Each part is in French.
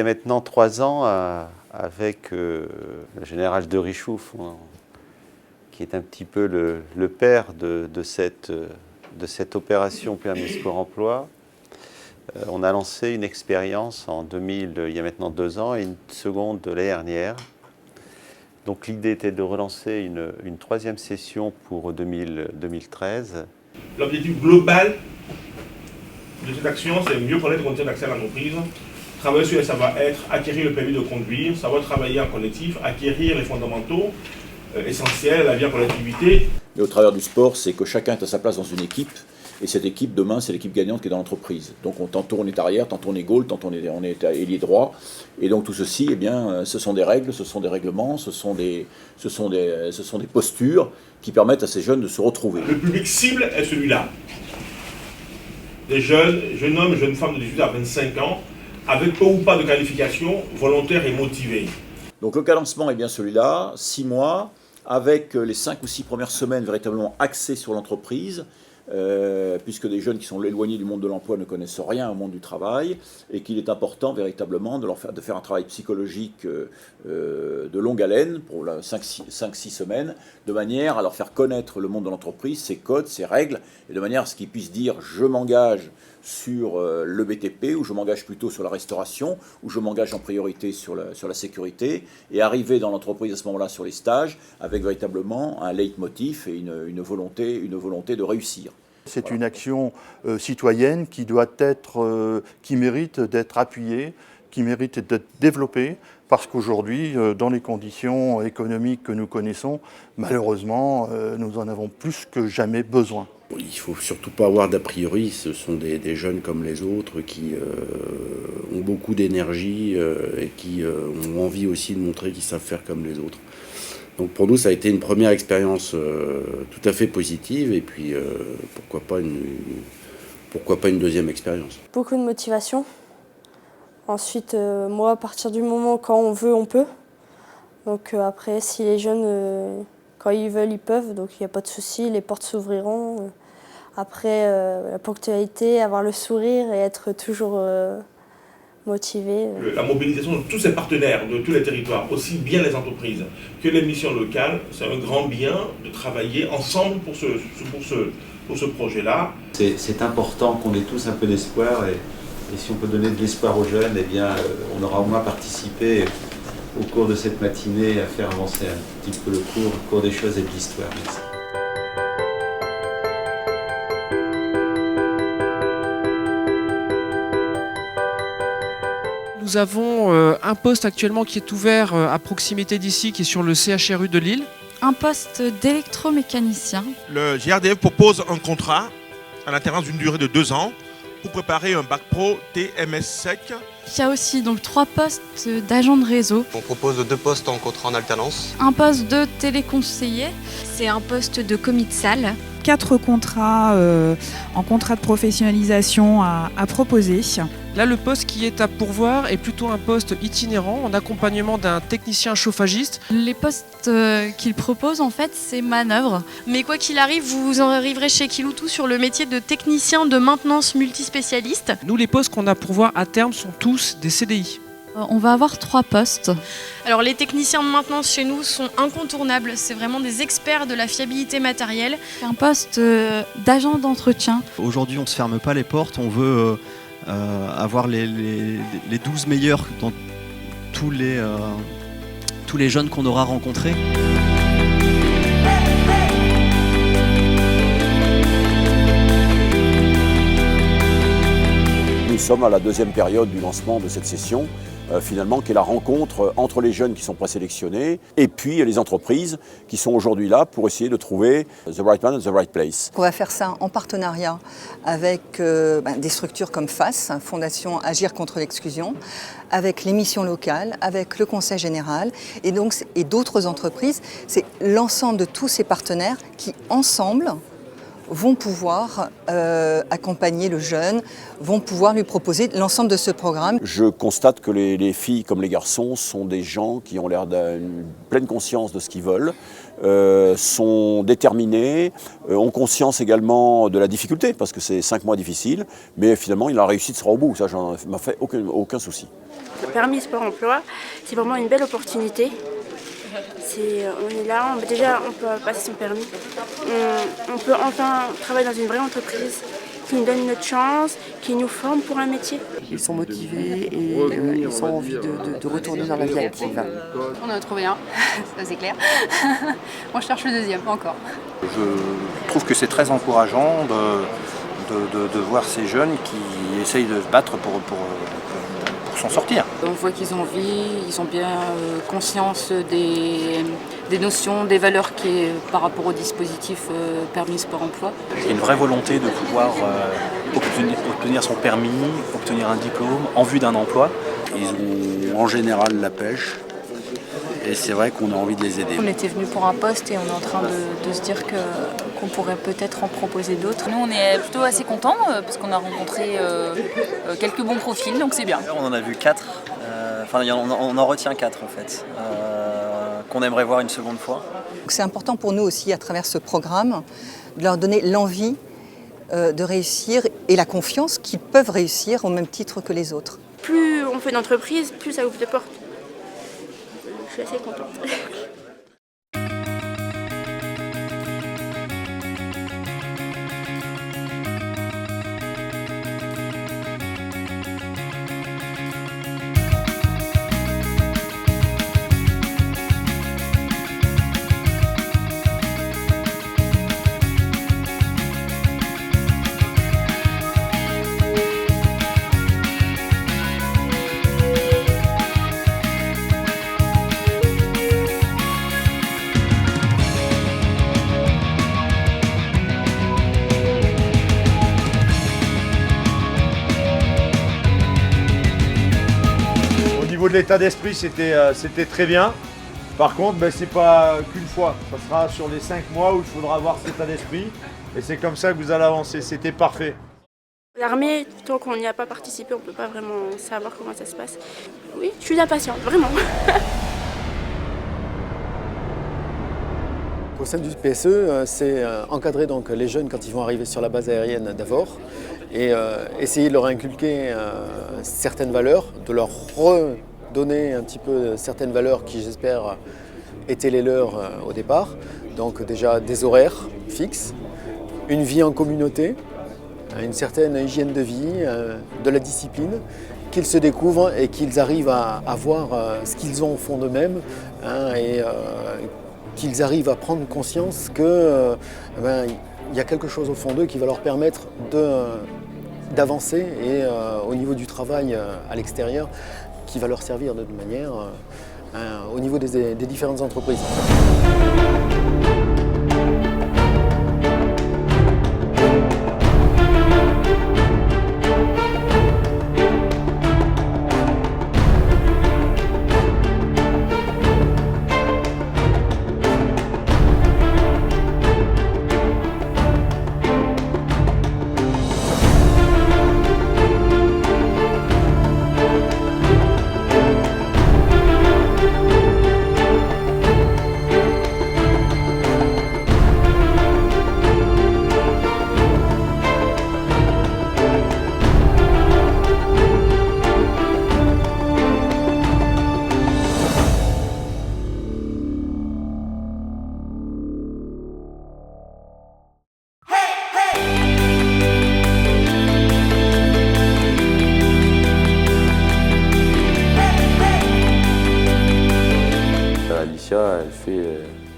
y a maintenant 3 ans, avec le général de Richouf, qui est un petit peu le père de cette opération Permis Sport Emploi, on a lancé une expérience il y a maintenant 2 ans et une seconde l'année dernière. Donc l'idée était de relancer une 3e session pour 2013. L'objectif global de cette action, c'est mieux connaître les conditions d'accès à l'entreprise, travailler sur les savoir-être, acquérir le permis de conduire, savoir travailler en collectif, acquérir les fondamentaux essentiels à la vie en collectivité. Mais au travers du sport, c'est que chacun est à sa place dans une équipe. Et cette équipe, demain, c'est l'équipe gagnante qui est dans l'entreprise. Donc tantôt on est arrière, tantôt on est goal, tantôt on est ailier droit. Et donc tout ceci, eh bien, ce sont des règles, ce sont des règlements, ce sont des postures qui permettent à ces jeunes de se retrouver. Le public cible est celui-là. Des jeunes hommes, jeunes femmes de 18 à 25 ans, avec peu ou pas de qualification, volontaires et motivés. Donc le cadencement est bien celui-là, 6 mois, avec les 5 ou 6 premières semaines véritablement axées sur l'entreprise, puisque des jeunes qui sont éloignés du monde de l'emploi ne connaissent rien au monde du travail, et qu'il est important véritablement de faire un travail psychologique de longue haleine, pour 5-6 semaines, de manière à leur faire connaître le monde de l'entreprise, ses codes, ses règles, et de manière à ce qu'ils puissent dire « je m'engage » sur le BTP, ou je m'engage plutôt sur la restauration, ou je m'engage en priorité sur la sécurité, et arriver dans l'entreprise à ce moment-là sur les stages, avec véritablement un leitmotiv et une volonté de réussir. C'est voilà. Une action citoyenne qui mérite d'être appuyée, qui mérite d'être développée, parce qu'aujourd'hui, dans les conditions économiques que nous connaissons, malheureusement, nous en avons plus que jamais besoin. Il ne faut surtout pas avoir d'a priori, ce sont des jeunes comme les autres qui ont beaucoup d'énergie et qui ont envie aussi de montrer qu'ils savent faire comme les autres. Donc pour nous, ça a été une première expérience tout à fait positive et puis pourquoi pas une deuxième expérience. Beaucoup de motivation. Ensuite, moi, à partir du moment quand on veut, on peut. Donc après, si les jeunes, quand ils veulent, ils peuvent. Donc il n'y a pas de souci, les portes s'ouvriront. Après, la ponctualité, avoir le sourire et être toujours motivé. La mobilisation de tous ces partenaires, de tous les territoires, aussi bien les entreprises que les missions locales, c'est un grand bien de travailler ensemble pour ce projet-là. C'est important qu'on ait tous un peu d'espoir et si on peut donner de l'espoir aux jeunes, eh bien, on aura au moins participé au cours de cette matinée à faire avancer un petit peu le cours des choses et de l'histoire. Merci. Nous avons un poste actuellement qui est ouvert à proximité d'ici, qui est sur le CHRU de Lille. Un poste d'électromécanicien. Le GRDF propose un contrat à l'alternance d'une durée de 2 ans pour préparer un bac pro TMS sec. Il y a aussi donc 3 postes d'agent de réseau. On propose 2 postes en contrat en alternance. Un poste de téléconseiller. C'est un poste de commis de salle. 4 contrats en contrat de professionnalisation à proposer. Là, le poste qui est à pourvoir est plutôt un poste itinérant en accompagnement d'un technicien chauffagiste. Les postes qu'il propose, en fait, c'est manœuvre. Mais quoi qu'il arrive, vous en arriverez chez Kiloutou sur le métier de technicien de maintenance multispécialiste. Nous, les postes qu'on a à pourvoir à terme sont tous des CDI. On va avoir 3 postes. Alors les techniciens de maintenance chez nous sont incontournables, c'est vraiment des experts de la fiabilité matérielle. Un poste d'agent d'entretien. Aujourd'hui on ne se ferme pas les portes, on veut avoir les 12 meilleurs dans tous les jeunes qu'on aura rencontrés. Nous sommes à la 2e période du lancement de cette session, finalement, qui est la rencontre entre les jeunes qui sont présélectionnés et puis les entreprises qui sont aujourd'hui là pour essayer de trouver the right man at the right place. On va faire ça en partenariat avec des structures comme FAS, Fondation Agir contre l'exclusion, avec les missions locales, avec le Conseil général et d'autres entreprises. C'est l'ensemble de tous ces partenaires qui, ensemble, vont pouvoir accompagner le jeune, vont pouvoir lui proposer l'ensemble de ce programme. Je constate que les filles comme les garçons sont des gens qui ont l'air d'une pleine conscience de ce qu'ils veulent, sont déterminés, ont conscience également de la difficulté, parce que c'est 5 mois difficiles, mais finalement la réussite sera au bout, ça j'en m'a fait aucun souci. Le permis sport-emploi, c'est vraiment une belle opportunité. On est là, déjà on peut passer son permis, on peut enfin travailler dans une vraie entreprise qui nous donne notre chance, qui nous forme pour un métier. Ils sont motivés et ils ont envie de retourner dans la vie active. On en a trouvé un, ça c'est clair. On cherche le deuxième, pas encore. Je trouve que c'est très encourageant de voir ces jeunes qui essayent de se battre pour s'en sortir. On voit qu'ils ont envie, ils ont bien conscience des notions, des valeurs qui est par rapport au dispositif permis sport-emploi. Il y a une vraie volonté de pouvoir obtenir son permis, obtenir un diplôme en vue d'un emploi. Ils ont en général la pêche et c'est vrai qu'on a envie de les aider. On était venus pour un poste et on est en train de se dire qu'on pourrait peut-être en proposer d'autres. Nous on est plutôt assez contents parce qu'on a rencontré quelques bons profils, donc c'est bien. On en a vu 4, on en retient 4 en fait, qu'on aimerait voir une seconde fois. C'est important pour nous aussi à travers ce programme de leur donner l'envie de réussir et la confiance qu'ils peuvent réussir au même titre que les autres. Plus on fait d'entreprise, plus ça ouvre de portes. Je suis assez contente. Au niveau de l'état d'esprit, c'était très bien. Par contre, c'est pas qu'une fois. Ça sera sur les 5 mois où il faudra avoir cet état d'esprit. Et c'est comme ça que vous allez avancer. C'était parfait. L'armée, tant qu'on n'y a pas participé, on ne peut pas vraiment savoir comment ça se passe. Oui, je suis impatiente, vraiment. Au sein du PSE, c'est encadrer donc les jeunes quand ils vont arriver sur la base aérienne d'Avord et essayer de leur inculquer certaines valeurs, de leur redonner un petit peu certaines valeurs qui, j'espère, étaient les leurs au départ. Donc déjà des horaires fixes, une vie en communauté, une certaine hygiène de vie, de la discipline, qu'ils se découvrent et qu'ils arrivent à voir ce qu'ils ont au fond d'eux-mêmes et qu'ils arrivent à prendre conscience qu'il y a quelque chose au fond d'eux qui va leur permettre d'avancer et au niveau du travail à l'extérieur, qui va leur servir de manière au niveau des différentes entreprises.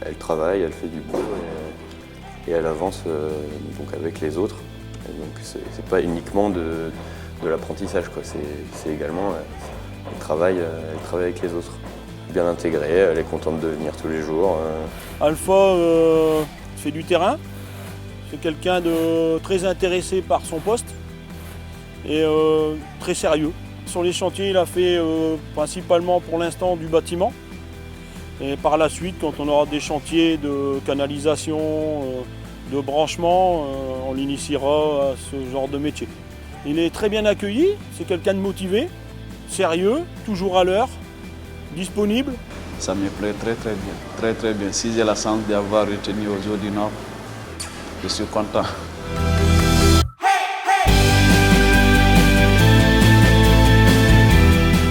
Elle travaille, elle fait du boulot et elle avance donc avec les autres. Et donc c'est pas uniquement de l'apprentissage, quoi. C'est également elle travaille avec les autres. Bien intégrée, elle est contente de venir tous les jours. Alpha fait du terrain, c'est quelqu'un de très intéressé par son poste et très sérieux. Sur les chantiers, il a fait principalement pour l'instant du bâtiment. Et par la suite, quand on aura des chantiers de canalisation, de branchement, on l'initiera à ce genre de métier. Il est très bien accueilli, c'est quelqu'un de motivé, sérieux, toujours à l'heure, disponible. Ça me plaît très bien. Si j'ai la chance d'avoir retenu aujourd'hui, non, je suis content.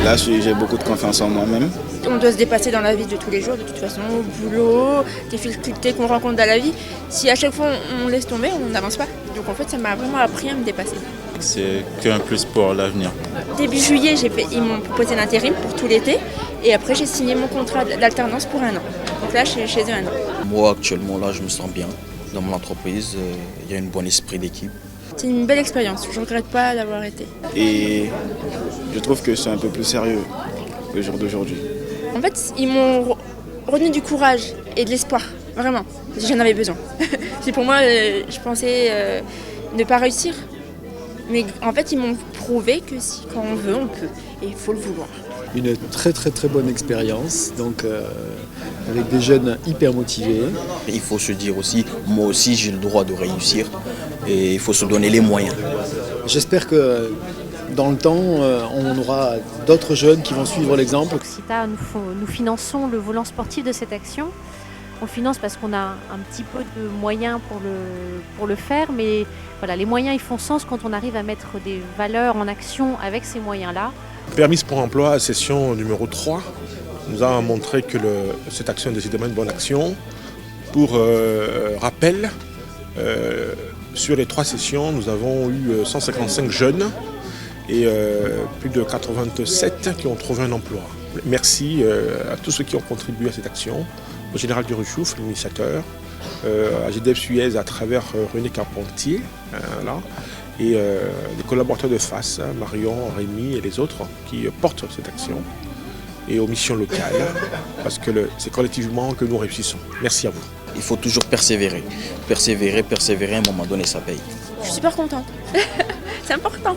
Là, j'ai beaucoup de confiance en moi-même. On doit se dépasser dans la vie de tous les jours, de toute façon, au boulot, des difficultés qu'on rencontre dans la vie. Si à chaque fois on laisse tomber, on n'avance pas. Donc en fait, ça m'a vraiment appris à me dépasser. C'est qu'un plus pour l'avenir. Début juillet, ils m'ont proposé l'intérim pour tout l'été. Et après, j'ai signé mon contrat d'alternance pour 1 an. Donc là, je suis chez eux 1 an. Moi, actuellement, là, je me sens bien. Dans mon entreprise, il y a un bon esprit d'équipe. C'est une belle expérience, je ne regrette pas d'avoir été. Et je trouve que c'est un peu plus sérieux le jour d'aujourd'hui. En fait, ils m'ont redonné du courage et de l'espoir, vraiment. J'en avais besoin. C'est pour moi, je pensais ne pas réussir. Mais en fait, ils m'ont prouvé que si, quand on veut, on peut. Et il faut le vouloir. Une très bonne expérience, donc avec des jeunes hyper motivés. Il faut se dire aussi, moi aussi j'ai le droit de réussir et il faut se donner les moyens. J'espère que dans le temps, on aura d'autres jeunes qui vont suivre l'exemple. Occita, nous finançons le volant sportif de cette action. On finance parce qu'on a un petit peu de moyens pour le faire, mais voilà, les moyens ils font sens quand on arrive à mettre des valeurs en action avec ces moyens-là. Permis pour emploi, session numéro 3, nous a montré que cette action est décidément une bonne action. Pour rappel, sur les 3 sessions, nous avons eu 155 jeunes et plus de 87 qui ont trouvé un emploi. Merci à tous ceux qui ont contribué à cette action, au général du Ruchouf, l'initiateur, à GDF Suez à travers René Carpentier, et les collaborateurs de FAS, Marion, Rémi et les autres qui portent cette action, et aux missions locales, parce que c'est collectivement que nous réussissons. Merci à vous. Il faut toujours persévérer. Persévérer, à un moment donné ça paye. Je suis super contente. C'est important.